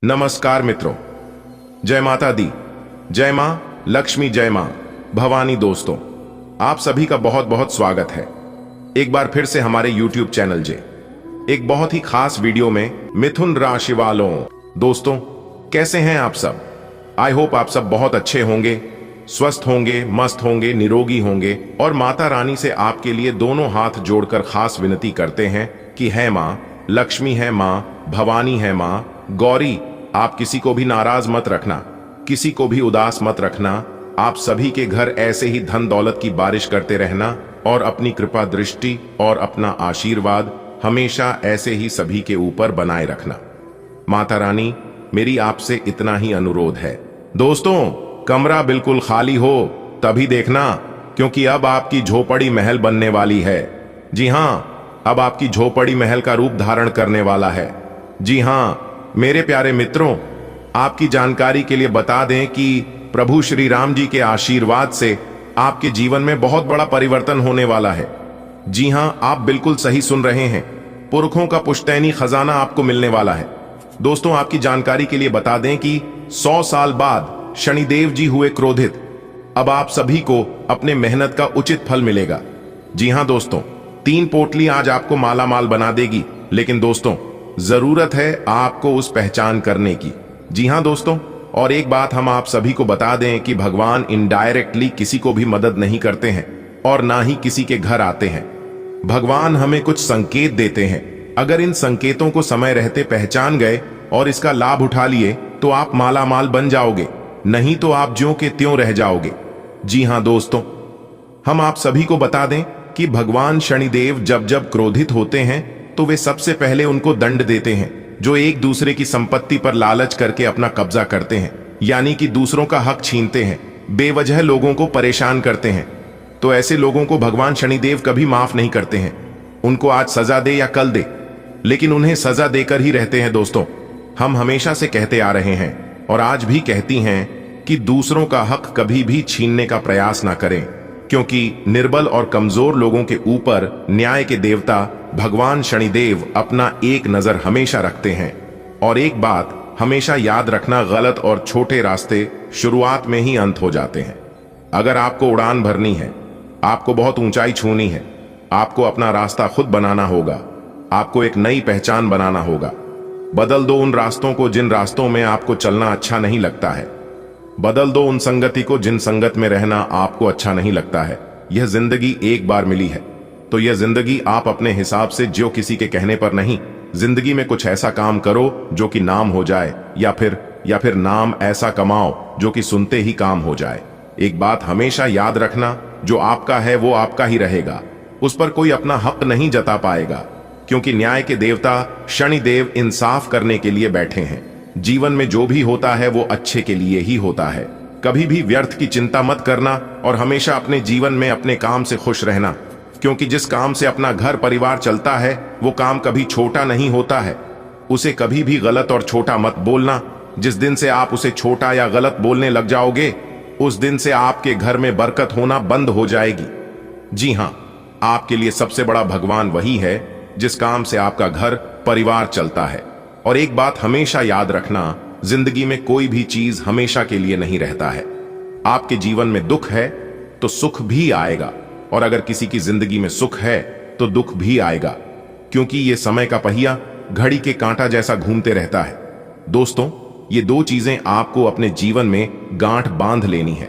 नमस्कार मित्रों, जय माता दी, जय मां लक्ष्मी, जय मां भवानी। दोस्तों, आप सभी का बहुत बहुत स्वागत है एक बार फिर से हमारे YouTube चैनल जे एक बहुत ही खास वीडियो में मिथुन राशि वालों। दोस्तों, कैसे हैं आप सब? आई होप आप सब बहुत अच्छे होंगे, स्वस्थ होंगे, मस्त होंगे, निरोगी होंगे। और माता रानी से आपके लिए दोनों हाथ जोड़कर खास विनती करते हैं कि है मां लक्ष्मी, है मां भवानी, है मां गौरी, आप किसी को भी नाराज मत रखना, किसी को भी उदास मत रखना। आप सभी के घर ऐसे ही धन दौलत की बारिश करते रहना और अपनी कृपा दृष्टि और अपना आशीर्वाद हमेशा ऐसे ही सभी के ऊपर बनाए रखना। माता रानी, मेरी आपसे इतना ही अनुरोध है। दोस्तों, कमरा बिल्कुल खाली हो तभी देखना, क्योंकि अब आपकी झोपड़ी महल बनने वाली है। जी हां, अब आपकी झोपड़ी महल का रूप धारण करने वाला है। जी हां मेरे प्यारे मित्रों, आपकी जानकारी के लिए बता दें कि प्रभु श्री राम जी के आशीर्वाद से आपके जीवन में बहुत बड़ा परिवर्तन होने वाला है। जी हां, आप बिल्कुल सही सुन रहे हैं। पुरखों का पुश्तैनी खजाना आपको मिलने वाला है। दोस्तों, आपकी जानकारी के लिए बता दें कि 100 साल बाद शनिदेव जी हुए क्रोधित। अब आप सभी को अपने मेहनत का उचित फल मिलेगा। जी हां दोस्तों, 3 पोटली आज आपको माला माल बना देगी, लेकिन दोस्तों जरूरत है आपको उस पहचान करने की। जी हां दोस्तों, और एक बात हम आप सभी को बता दें कि भगवान इनडायरेक्टली किसी को भी मदद नहीं करते हैं और ना ही किसी के घर आते हैं। भगवान हमें कुछ संकेत देते हैं। अगर इन संकेतों को समय रहते पहचान गए और इसका लाभ उठा लिए तो आप माला माल बन जाओगे, नहीं तो आप ज्यों के त्यों रह जाओगे। जी हां दोस्तों, हम आप सभी को बता दें कि भगवान शनिदेव जब जब क्रोधित होते हैं तो वे सबसे पहले उनको दंड देते हैं जो एक दूसरे की संपत्ति पर लालच करके अपना कब्जा करते हैं, यानी कि दूसरों का हक छीनते हैं, बेवजह लोगों को परेशान करते हैं। तो ऐसे लोगों को भगवान शनिदेव कभी माफ नहीं करते हैं। उनको आज सजा दे या कल दे, लेकिन उन्हें सजा देकर ही रहते हैं। दोस्तों, हम हमेशा से कहते आ रहे हैं और आज भी कहती हैं कि दूसरों का हक कभी भी छीनने का प्रयास ना करें, क्योंकि निर्बल और कमजोर लोगों के ऊपर न्याय के देवता भगवान शनिदेव अपना एक नजर हमेशा रखते हैं। और एक बात हमेशा याद रखना, गलत और छोटे रास्ते शुरुआत में ही अंत हो जाते हैं। अगर आपको उड़ान भरनी है, आपको बहुत ऊंचाई छूनी है, आपको अपना रास्ता खुद बनाना होगा, आपको एक नई पहचान बनाना होगा। बदल दो उन रास्तों को जिन रास्तों में आपको चलना अच्छा नहीं लगता है। बदल दो उन संगति को जिन संगत में रहना आपको अच्छा नहीं लगता है। यह जिंदगी एक बार मिली है, तो यह जिंदगी आप अपने हिसाब से जो किसी के कहने पर नहीं। जिंदगी में कुछ ऐसा काम करो जो कि नाम हो जाए, या फिर नाम ऐसा कमाओ जो कि सुनते ही काम हो जाए। एक बात हमेशा याद रखना, जो आपका है वो आपका ही रहेगा, उस पर कोई अपना हक नहीं जता पाएगा, क्योंकि न्याय के देवता शनिदेव इंसाफ करने के लिए बैठे हैं। जीवन में जो भी होता है वो अच्छे के लिए ही होता है। कभी भी व्यर्थ की चिंता मत करना और हमेशा अपने जीवन में अपने काम से खुश रहना, क्योंकि जिस काम से अपना घर परिवार चलता है वो काम कभी छोटा नहीं होता है। उसे कभी भी गलत और छोटा मत बोलना। जिस दिन से आप उसे छोटा या गलत बोलने लग जाओगे, उस दिन से आपके घर में बरकत होना बंद हो जाएगी। जी हां, आपके लिए सबसे बड़ा भगवान वही है जिस काम से आपका घर परिवार चलता है। और एक बात हमेशा याद रखना, जिंदगी में कोई भी चीज हमेशा के लिए नहीं रहता है। आपके जीवन में दुख है तो सुख भी आएगा, और अगर किसी की जिंदगी में सुख है तो दुख भी आएगा, क्योंकि ये समय का पहिया घड़ी के कांटा जैसा घूमते रहता है। दोस्तों, ये 2 चीजें आपको अपने जीवन में गांठ बांध लेनी है।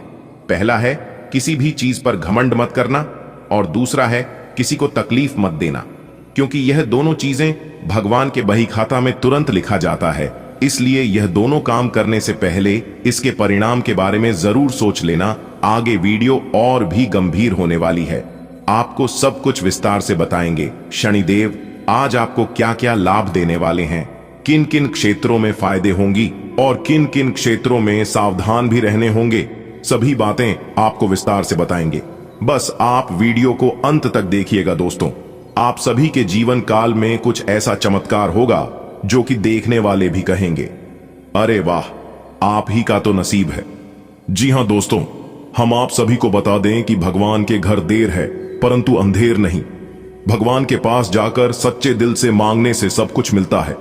पहला है किसी भी चीज पर घमंड मत करना, और दूसरा है किसी को तकलीफ मत देना, क्योंकि यह दोनों चीजें भगवान के बही खाता में तुरंत लिखा जाता है। इसलिए यह दोनों काम करने से पहले इसके परिणाम के बारे में जरूर सोच लेना। आगे वीडियो और भी गंभीर होने वाली है, आपको सब कुछ विस्तार से बताएंगे। शनिदेव आज आपको क्या क्या लाभ देने वाले हैं, किन किन क्षेत्रों में फायदे होंगी और किन किन क्षेत्रों में सावधान भी रहने होंगे, सभी बातें आपको विस्तार से बताएंगे। बस आप वीडियो को अंत तक देखिएगा। दोस्तों, आप सभी के जीवन काल में कुछ ऐसा चमत्कार होगा जो कि देखने वाले भी कहेंगे, अरे वाह, आप ही का तो नसीब है। जी हां दोस्तों, हम आप सभी को बता दें कि भगवान के घर देर है परंतु अंधेर नहीं। भगवान के पास जाकर सच्चे दिल से मांगने से सब कुछ मिलता है।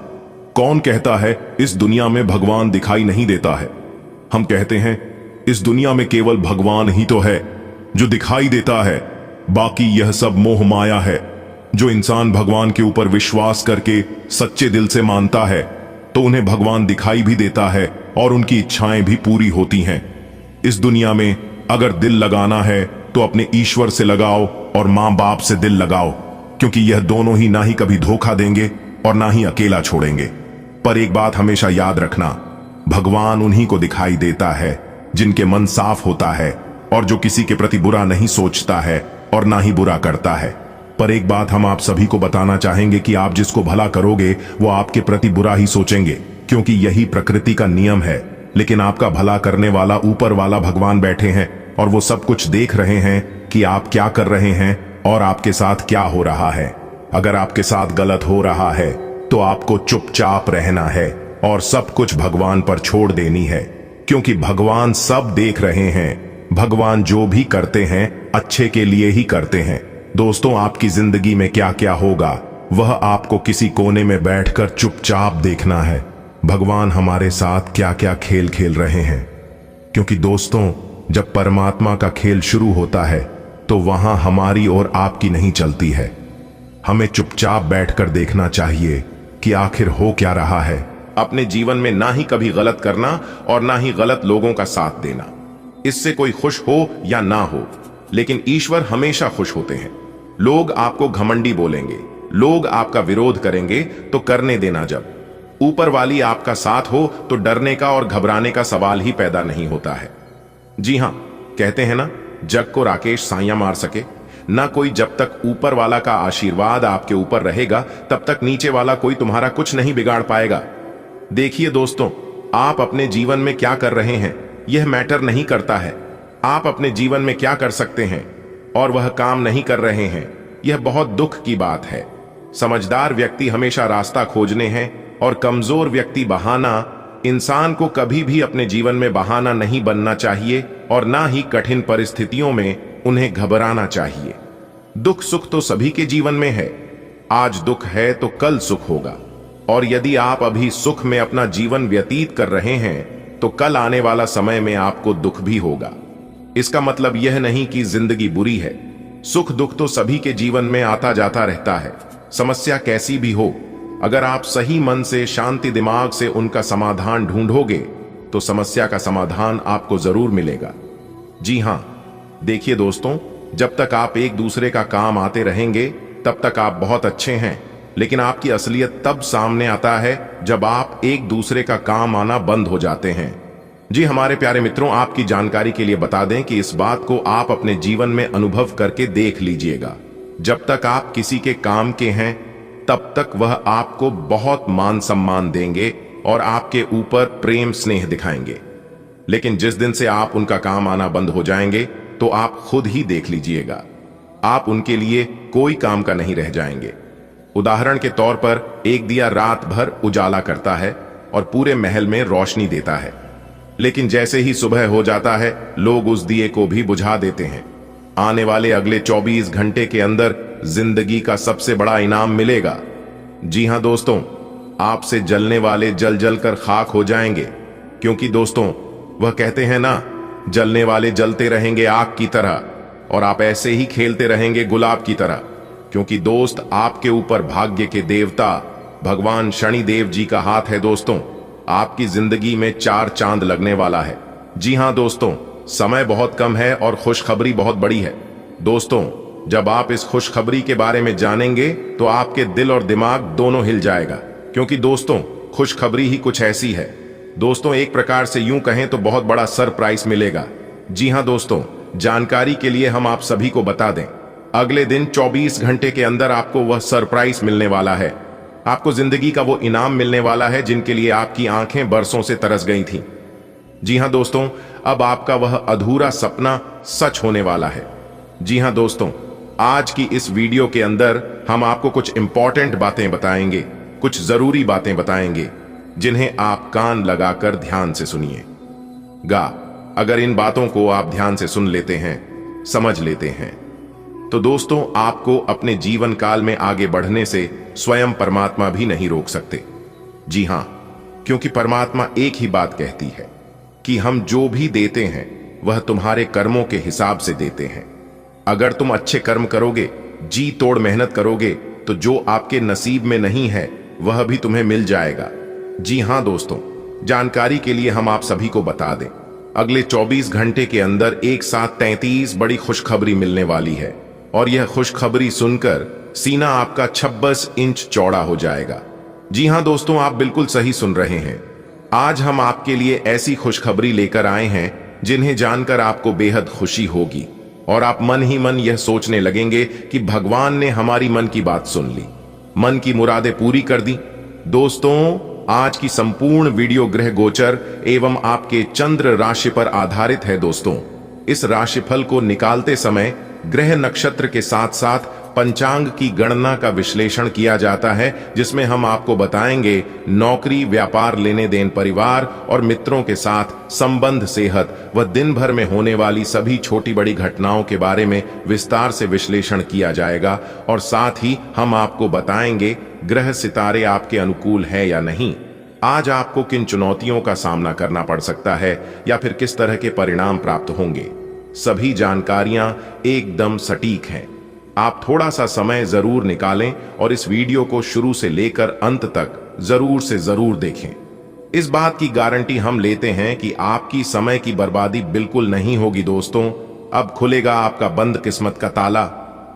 कौन कहता है इस दुनिया में भगवान दिखाई नहीं देता है? हम कहते हैं इस दुनिया में केवल भगवान ही तो है जो दिखाई देता है, बाकी यह सब मोह माया है। जो इंसान भगवान के ऊपर विश्वास करके सच्चे दिल से मानता है तो उन्हें भगवान दिखाई भी देता है और उनकी इच्छाएं भी पूरी होती हैं। इस दुनिया में अगर दिल लगाना है तो अपने ईश्वर से लगाओ और मां बाप से दिल लगाओ, क्योंकि यह दोनों ही ना ही कभी धोखा देंगे और ना ही अकेला छोड़ेंगे। पर एक बात हमेशा याद रखना, भगवान उन्हीं को दिखाई देता है जिनके मन साफ होता है और जो किसी के प्रति बुरा नहीं सोचता है और ना ही बुरा करता है। पर एक बात हम आप सभी को बताना चाहेंगे कि आप जिसको भला करोगे वो आपके प्रति बुरा ही सोचेंगे, क्योंकि यही प्रकृति का नियम है। लेकिन आपका भला करने वाला ऊपर वाला भगवान बैठे हैं और वो सब कुछ देख रहे हैं कि आप क्या कर रहे हैं और आपके साथ क्या हो रहा है। अगर आपके साथ गलत हो रहा है तो आपको चुपचाप रहना है और सब कुछ भगवान पर छोड़ देनी है, क्योंकि भगवान सब देख रहे हैं। भगवान जो भी करते हैं अच्छे के लिए ही करते हैं। दोस्तों, आपकी जिंदगी में क्या क्या होगा वह आपको किसी कोने में बैठकर चुपचाप देखना है। भगवान हमारे साथ क्या क्या खेल खेल रहे हैं, क्योंकि दोस्तों जब परमात्मा का खेल शुरू होता है तो वहां हमारी और आपकी नहीं चलती है। हमें चुपचाप बैठकर देखना चाहिए कि आखिर हो क्या रहा है। अपने जीवन में ना ही कभी गलत करना और ना ही गलत लोगों का साथ देना। इससे कोई खुश हो या ना हो, लेकिन ईश्वर हमेशा खुश होते हैं। लोग आपको घमंडी बोलेंगे, लोग आपका विरोध करेंगे तो करने देना। जब ऊपर वाली आपका साथ हो तो डरने का और घबराने का सवाल ही पैदा नहीं होता है। जी हां, कहते हैं ना, जग को राकेश साइयां मार सके ना कोई। जब तक ऊपर वाला का आशीर्वाद आपके ऊपर रहेगा तब तक नीचे वाला कोई तुम्हारा कुछ नहीं बिगाड़ पाएगा। देखिए दोस्तों, आप अपने जीवन में क्या कर रहे हैं यह मैटर नहीं करता है। आप अपने जीवन में क्या कर सकते हैं और वह काम नहीं कर रहे हैं, यह बहुत दुख की बात है। समझदार व्यक्ति हमेशा रास्ता खोजने हैं और कमजोर व्यक्ति बहाना। इंसान को कभी भी अपने जीवन में बहाना नहीं बनना चाहिए और ना ही कठिन परिस्थितियों में उन्हें घबराना चाहिए। दुख सुख तो सभी के जीवन में है। आज दुख है तो कल सुख होगा, और यदि आप अभी सुख में अपना जीवन व्यतीत कर रहे हैं तो कल आने वाला समय में आपको दुख भी होगा। इसका मतलब यह नहीं कि जिंदगी बुरी है। सुख दुख तो सभी के जीवन में आता जाता रहता है, समस्या कैसी भी हो। अगर आप सही मन से शांति दिमाग से उनका समाधान ढूंढोगे तो समस्या का समाधान आपको जरूर मिलेगा। जी हां, देखिए दोस्तों, जब तक आप एक दूसरे का काम आते रहेंगे तब तक आप बहुत अच्छे हैं, लेकिन आपकी असलियत तब सामने आता है जब आप एक दूसरे का काम आना बंद हो जाते हैं। जी हमारे प्यारे मित्रों, आपकी जानकारी के लिए बता दें कि इस बात को आप अपने जीवन में अनुभव करके देख लीजिएगा। जब तक आप किसी के काम के हैं तब तक वह आपको बहुत मान सम्मान देंगे और आपके ऊपर प्रेम स्नेह दिखाएंगे, लेकिन जिस दिन से आप उनका काम आना बंद हो जाएंगे तो आप खुद ही देख लीजिएगा, आप उनके लिए कोई काम का नहीं रह जाएंगे। उदाहरण के तौर पर एक दिया रात भर उजाला करता है और पूरे महल में रोशनी देता है, लेकिन जैसे ही सुबह हो जाता है लोग उस दिए को भी बुझा देते हैं। आने वाले अगले 24 घंटे के अंदर जिंदगी का सबसे बड़ा इनाम मिलेगा। जी हां दोस्तों, आपसे जलने वाले जल जल कर खाक हो जाएंगे, क्योंकि दोस्तों वह कहते हैं ना, जलने वाले जलते रहेंगे आग की तरह और आप ऐसे ही खेलते रहेंगे गुलाब की तरह। क्योंकि दोस्त, आपके ऊपर भाग्य के देवता भगवान शनिदेव जी का हाथ है। दोस्तों, आपकी जिंदगी में 4 चांद लगने वाला है। जी हां दोस्तों, समय बहुत कम है और खुशखबरी बहुत बड़ी है। दोस्तों, जब आप इस खुशखबरी के बारे में जानेंगे तो आपके दिल और दिमाग दोनों हिल जाएगा, क्योंकि दोस्तों खुशखबरी ही कुछ ऐसी है। दोस्तों, एक प्रकार से यूं कहें तो बहुत बड़ा सरप्राइज मिलेगा। जी हां दोस्तों, जानकारी के लिए हम आप सभी को बता दें, अगले दिन 24 घंटे के अंदर आपको वह सरप्राइज मिलने वाला है। आपको जिंदगी का वो इनाम मिलने वाला है जिनके लिए आपकी आंखें बरसों से तरस गई थीं। जी हां दोस्तों, अब आपका वह अधूरा सपना सच होने वाला है। जी हां दोस्तों, आज की इस वीडियो के अंदर हम आपको कुछ इंपॉर्टेंट बातें बताएंगे, कुछ जरूरी बातें बताएंगे, जिन्हें आप कान लगाकर ध्यान से सुनिएगा। अगर इन बातों को आप ध्यान से सुन लेते हैं, समझ लेते हैं, तो दोस्तों आपको अपने जीवन काल में आगे बढ़ने से स्वयं परमात्मा भी नहीं रोक सकते। जी हां, क्योंकि परमात्मा एक ही बात कहती है कि हम जो भी देते हैं वह तुम्हारे कर्मों के हिसाब से देते हैं। अगर तुम अच्छे कर्म करोगे, जी तोड़ मेहनत करोगे, तो जो आपके नसीब में नहीं है वह भी तुम्हें मिल जाएगा। जी हां दोस्तों, जानकारी के लिए हम आप सभी को बता दें, अगले 24 घंटे के अंदर एक साथ 33 बड़ी खुशखबरी मिलने वाली है और यह खुशखबरी सुनकर सीना आपका 26 इंच चौड़ा हो जाएगा। जी हां दोस्तों, आप बिल्कुल सही सुन रहे हैं। आज हम आपके लिए ऐसी खुशखबरी लेकर आए हैं जिन्हें जानकर आपको बेहद खुशी होगी और आप मन ही मन यह सोचने लगेंगे कि भगवान ने हमारी मन की बात सुन ली, मन की मुरादें पूरी कर दी। दोस्तों, आज की संपूर्ण वीडियो ग्रह गोचर एवं आपके चंद्र राशि पर आधारित है। दोस्तों, इस राशिफल को निकालते समय ग्रह नक्षत्र के साथ साथ पंचांग की गणना का विश्लेषण किया जाता है, जिसमें हम आपको बताएंगे नौकरी, व्यापार, लेने देन, परिवार और मित्रों के साथ संबंध, सेहत व दिन भर में होने वाली सभी छोटी बड़ी घटनाओं के बारे में विस्तार से विश्लेषण किया जाएगा और साथ ही हम आपको बताएंगे ग्रह सितारे आपके अनुकूल है या नहीं, आज आपको किन चुनौतियों का सामना करना पड़ सकता है या फिर किस तरह के परिणाम प्राप्त होंगे। सभी जानकारियां एकदम सटीक हैं। आप थोड़ा सा समय जरूर निकालें और इस वीडियो को शुरू से लेकर अंत तक जरूर से जरूर देखें। इस बात की गारंटी हम लेते हैं कि आपकी समय की बर्बादी बिल्कुल नहीं होगी। दोस्तों, अब खुलेगा आपका बंद किस्मत का ताला,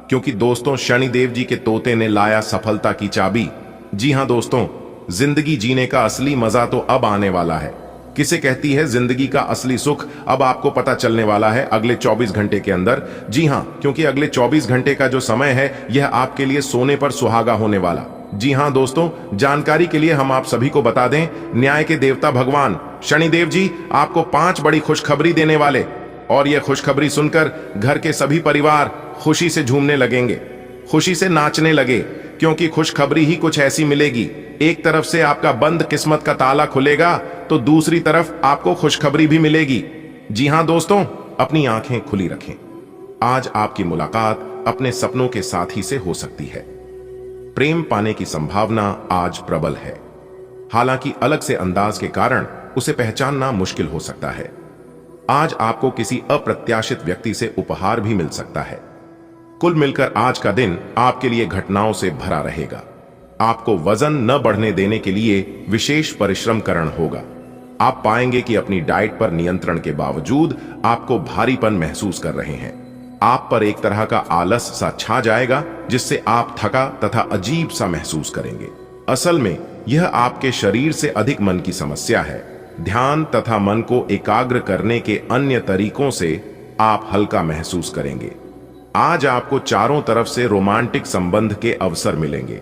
क्योंकि दोस्तों शनिदेव जी के तोते ने लाया सफलता की चाबी। जी हां दोस्तों, जिंदगी जीने का असली मजा तो अब आने वाला है। किसे कहती है जिंदगी का असली सुख, अब आपको पता चलने वाला है अगले 24 घंटे के अंदर। जी हां, क्योंकि अगले 24 घंटे का जो समय है यह आपके लिए सोने पर सुहागा होने वाला। जी हां दोस्तों, जानकारी के लिए हम आप सभी को बता दें, न्याय के देवता भगवान शनिदेव जी आपको 5 बड़ी खुशखबरी देने वाले और यह खुशखबरी सुनकर घर के सभी परिवार खुशी से झूमने लगेंगे, खुशी से नाचने लगे, क्योंकि खुशखबरी ही कुछ ऐसी मिलेगी। एक तरफ से आपका बंद किस्मत का ताला खुलेगा तो दूसरी तरफ आपको खुशखबरी भी मिलेगी। जी हां दोस्तों, अपनी आंखें खुली रखें। आज आपकी मुलाकात अपने सपनों के साथी से हो सकती है। प्रेम पाने की संभावना आज प्रबल है, हालांकि अलग से अंदाज के कारण उसे पहचानना मुश्किल हो सकता है। आज आपको किसी अप्रत्याशित व्यक्ति से उपहार भी मिल सकता है। कुल मिलकर आज का दिन आपके लिए घटनाओं से भरा रहेगा। आपको वजन न बढ़ने देने के लिए विशेष परिश्रम करना होगा। आप पाएंगे कि अपनी डाइट पर नियंत्रण के बावजूद आपको भारीपन महसूस कर रहे हैं। आप पर एक तरह का आलस सा छा जाएगा, जिससे आप थका तथा अजीब सा महसूस करेंगे। असल में यह आपके शरीर से अधिक मन की समस्या है। ध्यान तथा मन को एकाग्र करने के अन्य तरीकों से आप हल्का महसूस करेंगे। आज आपको चारों तरफ से रोमांटिक संबंध के अवसर मिलेंगे,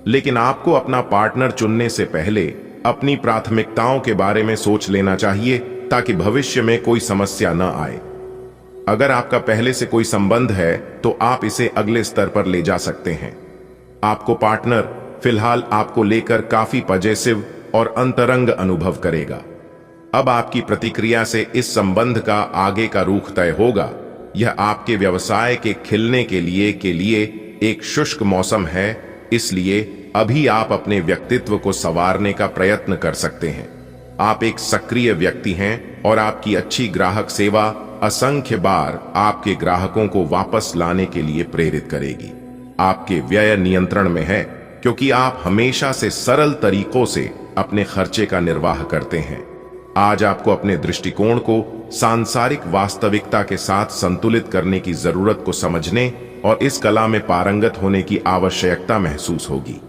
लेकिन आपको अपना पार्टनर चुनने से पहले अपनी प्राथमिकताओं के बारे में सोच लेना चाहिए, ताकि भविष्य में कोई समस्या न आए। अगर आपका पहले से कोई संबंध है तो आप इसे अगले स्तर पर ले जा सकते हैं। आपको पार्टनर फिलहाल आपको लेकर काफी पॉजिटिव और अंतरंग अनुभव करेगा। अब आपकी प्रतिक्रिया से इस संबंध का आगे का रुख तय होगा। यह आपके व्यवसाय के खिलने के लिए एक शुष्क मौसम है, इसलिए अभी आप अपने व्यक्तित्व को संवारने का प्रयत्न कर सकते हैं। आप एक सक्रिय व्यक्ति हैं और आपकी अच्छी ग्राहक सेवा असंख्य बार आपके ग्राहकों को वापस लाने के लिए प्रेरित करेगी। आपके व्यय नियंत्रण में है, क्योंकि आप हमेशा से सरल तरीकों से अपने खर्चे का निर्वाह करते हैं। आज आपको अपने दृष्टिकोण को सांसारिक वास्तविकता के साथ संतुलित करने की जरूरत को समझने और इस कला में पारंगत होने की आवश्यकता महसूस होगी।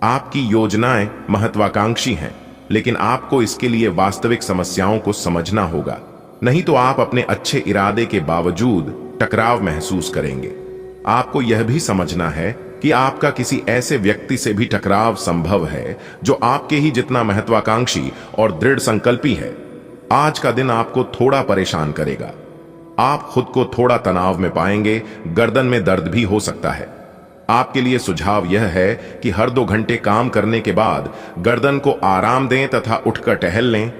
आपकी योजनाएं महत्वाकांक्षी हैं, लेकिन आपको इसके लिए वास्तविक समस्याओं को समझना होगा, नहीं तो आप अपने अच्छे इरादे के बावजूद टकराव महसूस करेंगे। आपको यह भी समझना है कि आपका किसी ऐसे व्यक्ति से भी टकराव संभव है जो आपके ही जितना महत्वाकांक्षी और दृढ़ संकल्पी है। आज का दिन आपको थोड़ा परेशान करेगा। आप खुद को थोड़ा तनाव में पाएंगे, गर्दन में दर्द भी हो सकता है। आपके लिए सुझाव यह है कि हर 2 घंटे काम करने के बाद गर्दन को आराम दें तथा उठकर टहल लें,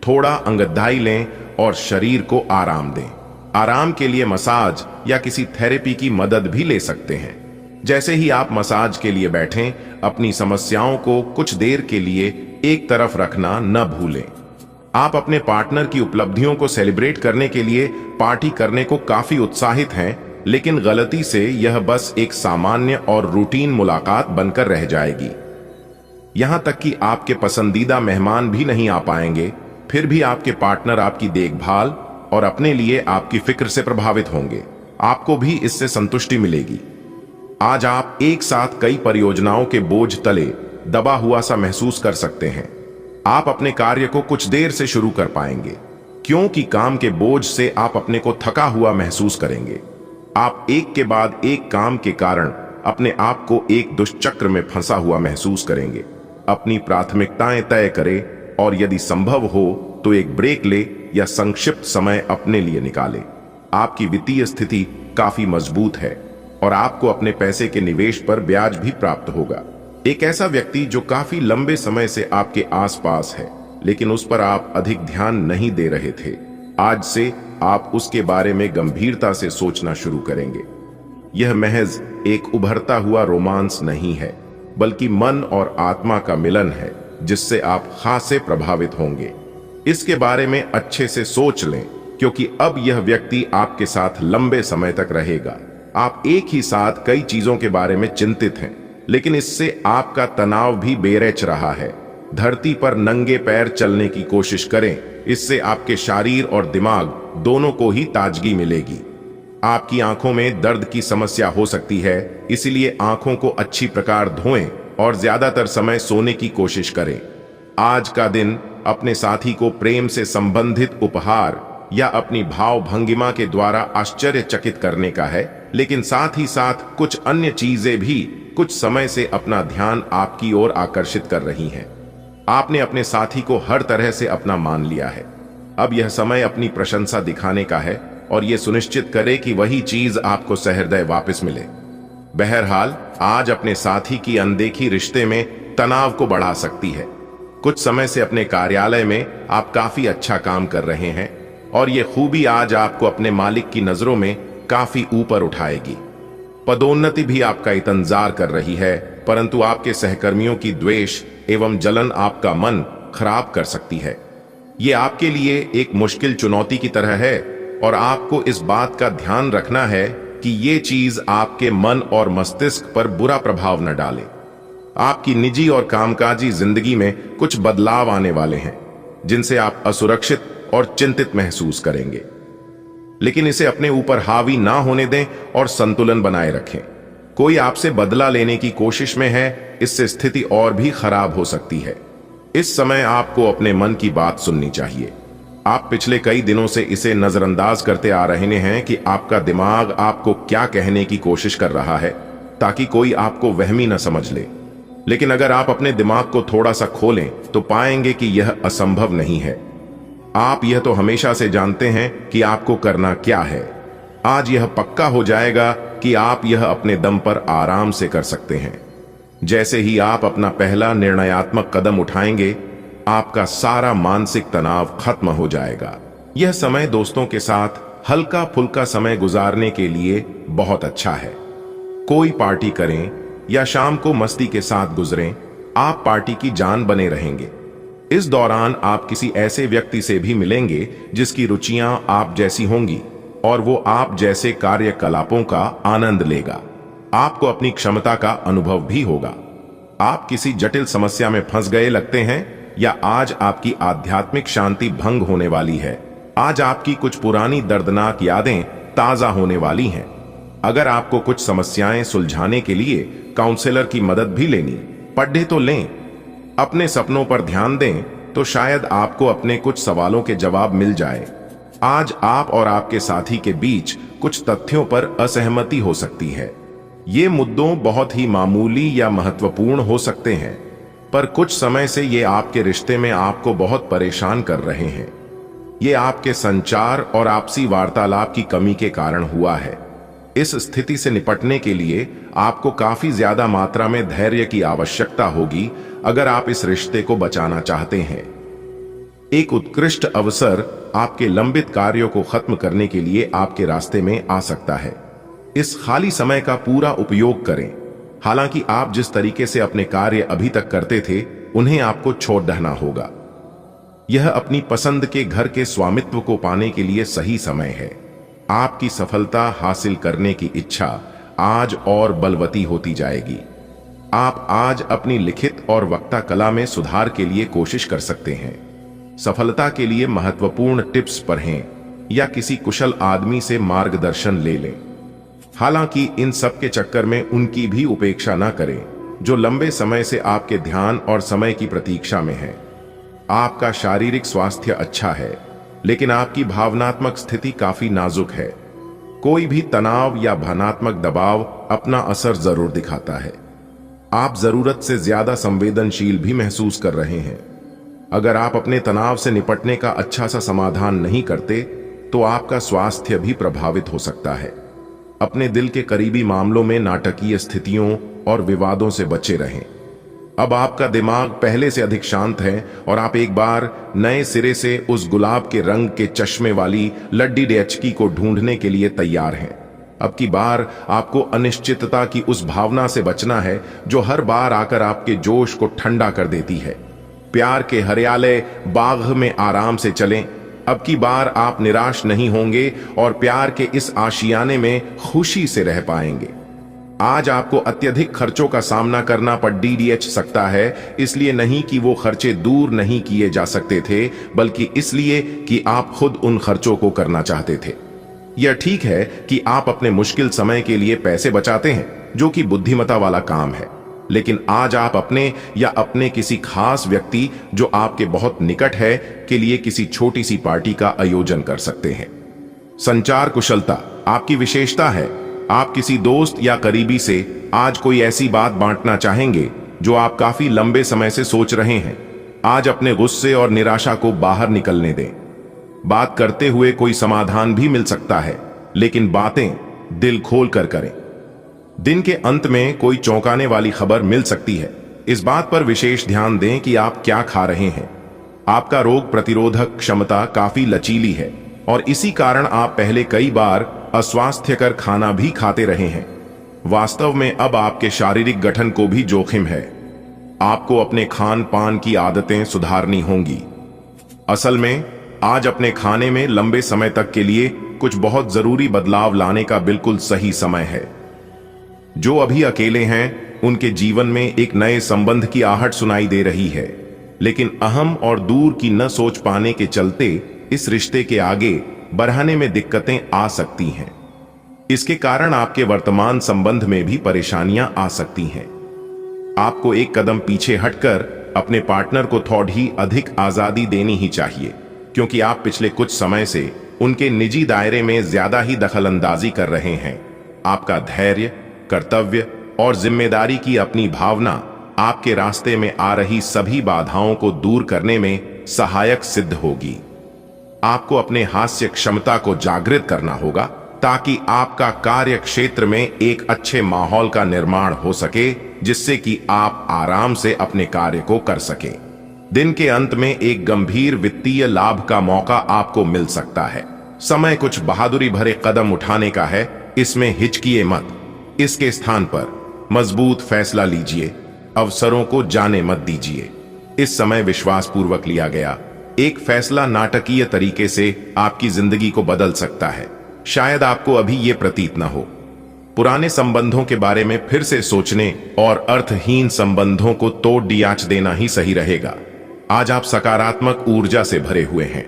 थोड़ा अंगदाई लें और शरीर को आराम दें। आराम के लिए मसाज या किसी थेरेपी की मदद भी ले सकते हैं। जैसे ही आप मसाज के लिए बैठें, अपनी समस्याओं को कुछ देर के लिए एक तरफ रखना न भूलें। आप अपने पार्टनर की उपलब्धियों को सेलिब्रेट करने के लिए पार्टी करने को काफी उत्साहित हैं, लेकिन गलती से यह बस एक सामान्य और रूटीन मुलाकात बनकर रह जाएगी। यहां तक कि आपके पसंदीदा मेहमान भी नहीं आ पाएंगे, फिर भी आपके पार्टनर आपकी देखभाल और अपने लिए आपकी फिक्र से प्रभावित होंगे। आपको भी इससे संतुष्टि मिलेगी। आज आप एक साथ कई परियोजनाओं के बोझ तले दबा हुआ सा महसूस कर सकते हैं। आप अपने कार्य को कुछ देर से शुरू कर पाएंगे, क्योंकि काम के बोझ से आप अपने को थका हुआ महसूस करेंगे। आप एक के बाद एक काम के कारण अपने आप को एक दुष्चक्र में फंसा हुआ महसूस करेंगे। अपनी प्राथमिकताएं तय करें और यदि संभव हो तो एक ब्रेक ले या संक्षिप्त समय अपने लिए निकालें। आपकी वित्तीय स्थिति काफी मजबूत है और आपको अपने पैसे के निवेश पर ब्याज भी प्राप्त होगा। एक ऐसा व्यक्ति जो काफी लंबे समय से आपके आसपास है, लेकिन उस पर आप अधिक ध्यान नहीं दे रहे थे, आज से आप उसके बारे में गंभीरता से सोचना शुरू करेंगे। यह महज एक उभरता हुआ रोमांस नहीं है, बल्कि मन और आत्मा का मिलन है, जिससे आप खासे प्रभावित होंगे। इसके बारे में अच्छे से सोच लें, क्योंकि अब यह व्यक्ति आपके साथ लंबे समय तक रहेगा। आप एक ही साथ कई चीजों के बारे में चिंतित हैं, लेकिन इससे आपका तनाव भी बेरच रहा है। धरती पर नंगे पैर चलने की कोशिश करें, इससे आपके शरीर और दिमाग दोनों को ही ताजगी मिलेगी। आपकी आंखों में दर्द की समस्या हो सकती है, इसलिए आंखों को अच्छी प्रकार धोएं और ज्यादातर समय सोने की कोशिश करें। आज का दिन अपने साथी को प्रेम से संबंधित उपहार या अपनी भाव भंगिमा के द्वारा आश्चर्यचकित करने का है, लेकिन साथ ही साथ कुछ अन्य चीजें भी कुछ समय से अपना ध्यान आपकी ओर आकर्षित कर रही हैं। आपने अपने साथी को हर तरह से अपना मान लिया है। अब यह समय अपनी प्रशंसा दिखाने का है और यह सुनिश्चित करे कि वही चीज आपको सहृदय वापस मिले। बहरहाल, आज अपने साथी की अनदेखी रिश्ते में तनाव को बढ़ा सकती है। कुछ समय से अपने कार्यालय में आप काफी अच्छा काम कर रहे हैं और यह खूबी आज आपको अपने मालिक की नजरों में काफी ऊपर उठाएगी। पदोन्नति भी आपका इंतजार कर रही है, परंतु आपके सहकर्मियों की द्वेष एवं जलन आपका मन खराब कर सकती है। ये आपके लिए एक मुश्किल चुनौती की तरह है और आपको इस बात का ध्यान रखना है कि ये चीज आपके मन और मस्तिष्क पर बुरा प्रभाव न डाले। आपकी निजी और कामकाजी जिंदगी में कुछ बदलाव आने वाले हैं, जिनसे आप असुरक्षित और चिंतित महसूस करेंगे, लेकिन इसे अपने ऊपर हावी ना होने दें और संतुलन बनाए रखें। कोई आपसे बदला लेने की कोशिश में है, इससे स्थिति और भी खराब हो सकती है। इस समय आपको अपने मन की बात सुननी चाहिए। आप पिछले कई दिनों से इसे नजरअंदाज करते आ रहे हैं कि आपका दिमाग आपको क्या कहने की कोशिश कर रहा है, ताकि कोई आपको वहमी न समझ ले। लेकिन अगर आप अपने दिमाग को थोड़ा सा खोलें तो पाएंगे कि यह असंभव नहीं है। आप यह तो हमेशा से जानते हैं कि आपको करना क्या है। आज यह पक्का हो जाएगा कि आप यह अपने दम पर आराम से कर सकते हैं। जैसे ही आप अपना पहला निर्णयात्मक कदम उठाएंगे, आपका सारा मानसिक तनाव खत्म हो जाएगा। यह समय दोस्तों के साथ हल्का फुल्का समय गुजारने के लिए बहुत अच्छा है। कोई पार्टी करें या शाम को मस्ती के साथ गुजरें, आप पार्टी की जान बने रहेंगे। इस दौरान आप किसी ऐसे व्यक्ति से भी मिलेंगे जिसकी रुचियां आप जैसी होंगी और वो आप जैसे कार्यकलापों का आनंद लेगा। आपको अपनी क्षमता का अनुभव भी होगा। आप किसी जटिल समस्या में फंस गए लगते हैं, या आज आपकी आध्यात्मिक शांति भंग होने वाली है। आज आपकी कुछ पुरानी दर्दनाक यादें ताजा होने वाली हैं। अगर आपको कुछ समस्याएं सुलझाने के लिए काउंसलर की मदद भी लेनी पड़े तो लें। अपने सपनों पर ध्यान दें तो शायद आपको अपने कुछ सवालों के जवाब मिल जाए। आज आप और आपके साथी के बीच कुछ तथ्यों पर असहमति हो सकती है। ये मुद्दों बहुत ही मामूली या महत्वपूर्ण हो सकते हैं, पर कुछ समय से ये आपके रिश्ते में आपको बहुत परेशान कर रहे हैं। ये आपके संचार और आपसी वार्तालाप की कमी के कारण हुआ है। इस स्थिति से निपटने के लिए आपको काफी ज्यादा मात्रा में धैर्य की आवश्यकता होगी अगर आप इस रिश्ते को बचाना चाहते हैं। एक उत्कृष्ट अवसर आपके लंबित कार्यों को खत्म करने के लिए आपके रास्ते में आ सकता है। इस खाली समय का पूरा उपयोग करें। हालांकि आप जिस तरीके से अपने कार्य अभी तक करते थे उन्हें आपको छोड़ देना होगा। यह अपनी पसंद के घर के स्वामित्व को पाने के लिए सही समय है। आपकी सफलता हासिल करने की इच्छा आज और बलवती होती जाएगी। आप आज अपनी लिखित और वक्ता कला में सुधार के लिए कोशिश कर सकते हैं। सफलता के लिए महत्वपूर्ण टिप्स पढ़ें या किसी कुशल आदमी से मार्गदर्शन ले लें। हालांकि इन सब के चक्कर में उनकी भी उपेक्षा न करें जो लंबे समय से आपके ध्यान और समय की प्रतीक्षा में हैं। आपका शारीरिक स्वास्थ्य अच्छा है, लेकिन आपकी भावनात्मक स्थिति काफी नाजुक है। कोई भी तनाव या भावनात्मक दबाव अपना असर जरूर दिखाता है। आप जरूरत से ज्यादा संवेदनशील भी महसूस कर रहे हैं। अगर आप अपने तनाव से निपटने का अच्छा सा समाधान नहीं करते तो आपका स्वास्थ्य भी प्रभावित हो सकता है। अपने दिल के करीबी मामलों में नाटकीय स्थितियों और विवादों से बचे रहें। अब आपका दिमाग पहले से अधिक शांत है और आप एक बार नए सिरे से उस गुलाब के रंग के चश्मे वाली लड्डी डेचकी को ढूंढने के लिए तैयार हैं। अब की बार आपको अनिश्चितता की उस भावना से बचना है जो हर बार आकर आपके जोश को ठंडा कर देती है। प्यार के हरियाले बाग में आराम से चलें। अब की बार आप निराश नहीं होंगे और प्यार के इस आशियाने में खुशी से रह पाएंगे। आज आपको अत्यधिक खर्चों का सामना करना पड़ डीडीएच सकता है, इसलिए नहीं कि वो खर्चे दूर नहीं किए जा सकते थे, बल्कि इसलिए कि आप खुद उन खर्चों को करना चाहते थे। यह ठीक है कि आप अपने मुश्किल समय के लिए पैसे बचाते हैं, जो कि बुद्धिमता वाला काम है, लेकिन आज आप अपने या अपने किसी खास व्यक्ति जो आपके बहुत निकट है के लिए किसी छोटी सी पार्टी का आयोजन कर सकते हैं। संचार कुशलता आपकी विशेषता है। आप किसी दोस्त या करीबी से आज कोई ऐसी बात बांटना चाहेंगे जो आप काफी लंबे समय से सोच रहे हैं। आज अपने गुस्से और निराशा को बाहर निकलने दें। बात करते हुए कोई समाधान भी मिल सकता है, लेकिन बातें दिल खोल कर करें। दिन के अंत में कोई चौंकाने वाली खबर मिल सकती है। इस बात पर विशेष ध्यान दें कि आप क्या खा रहे हैं। आपका रोग प्रतिरोधक क्षमता काफी लचीली है और इसी कारण आप पहले कई बार अस्वास्थ्यकर खाना भी खाते रहे हैं। वास्तव में अब आपके शारीरिक गठन को भी जोखिम है। आपको अपने खान पान की आदतें सुधारनी होंगी। असल में आज अपने खाने में लंबे समय तक के लिए कुछ बहुत जरूरी बदलाव लाने का बिल्कुल सही समय है। जो अभी अकेले हैं उनके जीवन में एक नए संबंध की आहट सुनाई दे रही है, लेकिन अहम और दूर की न सोच पाने के चलते इस रिश्ते के आगे बढ़ाने में दिक्कतें आ सकती हैं। इसके कारण आपके वर्तमान संबंध में भी परेशानियां आ सकती हैं। आपको एक कदम पीछे हटकर अपने पार्टनर को थोड़ी अधिक आजादी देनी ही चाहिए, क्योंकि आप पिछले कुछ समय से उनके निजी दायरे में ज्यादा ही दखलंदाजी कर रहे हैं। आपका धैर्य, कर्तव्य और जिम्मेदारी की अपनी भावना आपके रास्ते में आ रही सभी बाधाओं को दूर करने में सहायक सिद्ध होगी। आपको अपने हास्य क्षमता को जागृत करना होगा ताकि आपका कार्य क्षेत्र में एक अच्छे माहौल का निर्माण हो सके, जिससे कि आप आराम से अपने कार्य को कर सके। दिन के अंत में एक गंभीर वित्तीय लाभ का मौका आपको मिल सकता है। समय कुछ बहादुरी भरे कदम उठाने का है, इसमें हिचकिए मत। इसके स्थान पर मजबूत फैसला लीजिए, अवसरों को जाने मत दीजिए। इस समय विश्वासपूर्वक लिया गया एक फैसला नाटकीय तरीके से आपकी जिंदगी को बदल सकता है। शायद आपको अभी यह प्रतीत न हो। पुराने संबंधों के बारे में फिर से सोचने और अर्थहीन संबंधों को तोड़ डियाच देना ही सही रहेगा। आज आप सकारात्मक ऊर्जा से भरे हुए हैं।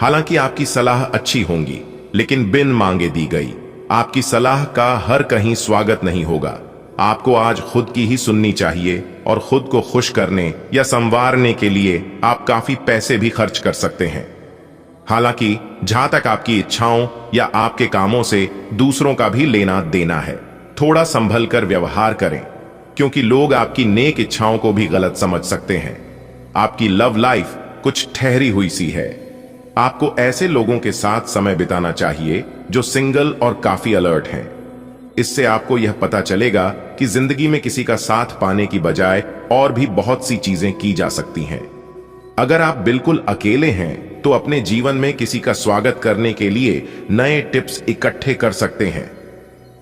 हालांकि आपकी सलाह अच्छी होंगी, लेकिन बिन मांगे दी गई। आपकी सलाह का हर कहीं स्वागत नहीं होगा। आपको आज खुद की ही सुननी चाहिए और खुद को खुश करने या संवारने के लिए आप काफी पैसे भी खर्च कर सकते हैं। हालांकि जहां तक आपकी इच्छाओं या आपके कामों से दूसरों का भी लेना देना है, थोड़ा संभल कर व्यवहार करें, क्योंकि लोग आपकी नेक इच्छाओं को भी गलत समझ सकते हैं। आपकी लव लाइफ कुछ ठहरी हुई सी है। आपको ऐसे लोगों के साथ समय बिताना चाहिए जो सिंगल और काफी अलर्ट हैं। इससे आपको यह पता चलेगा कि जिंदगी में किसी का साथ पाने की बजाय और भी बहुत सी चीजें की जा सकती हैं। अगर आप बिल्कुल अकेले हैं तो अपने जीवन में किसी का स्वागत करने के लिए नए टिप्स इकट्ठे कर सकते हैं।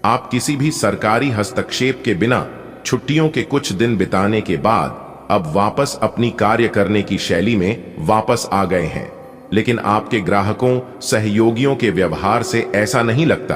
आप किसी भी सरकारी हस्तक्षेप के बिना छुट्टियों के कुछ दिन बिताने के बाद अब वापस अपनी कार्य करने की शैली में वापस आ गए हैं। लेकिन आपके ग्राहकों, सहयोगियों के व्यवहार से ऐसा नहीं लगता।